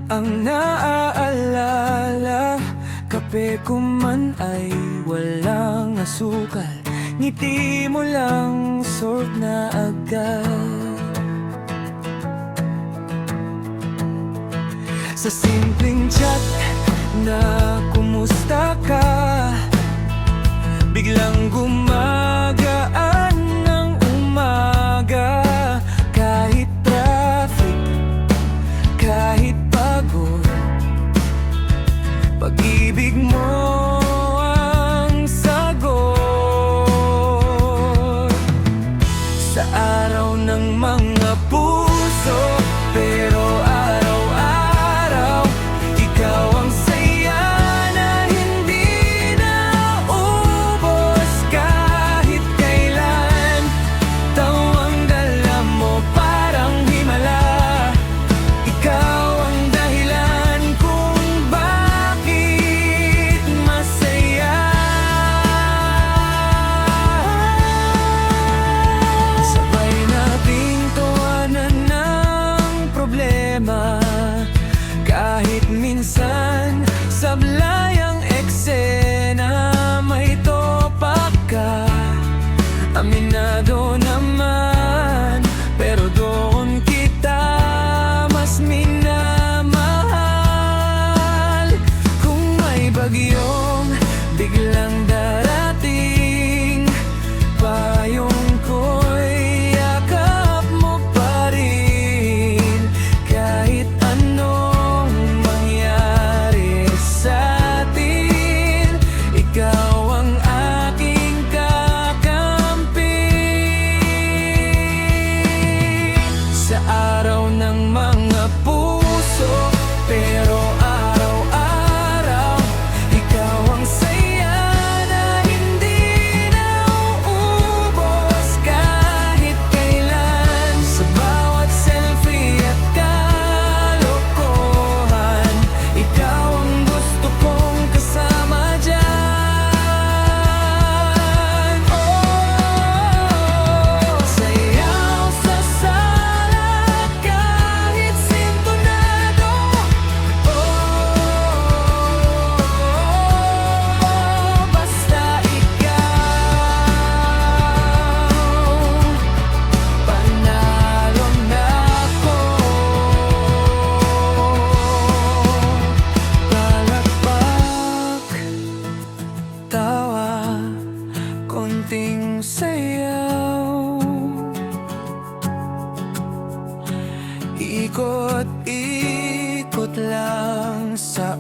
ang naaalala. Kape ko man ay walang asukal, ngiti mo lang sort na agad. Sa simpleng chat na kumusta ka, biglang gumagaan ng umaga. Kahit traffic, kahit pagod, pag-ibig mo ang sagot. Sa araw ng mga puso, pero araw-araw ikaw ang saya na hindi naubos kahit kailan. Tawang dala mo parang himala, ikaw ang dahilan kung bakit masaya. Sabay nating tuwanan ng problema, kahit minsan sablay ang eksena. May topak ka, aminado naman, pero doon kita mas minamahal. Kung may bagyong biglang darating, payong ko'y yakap mo pa rin. Kahit anong mangyari sa atin, ikaw ang aking kakampi. Sa araw ng mga puso, pero araw-araw ikaw ang saya na hindi nauubos kahit kailan. Sa bawat selfie at kalokohan, ikaw ang gusto kong kasama dyan. Oh, sayaw sa sala kahit sintonado. Oh, basta ikaw, panalo na ako. Palakpak, tawa, konting sayaw, ikot-ikot lang sa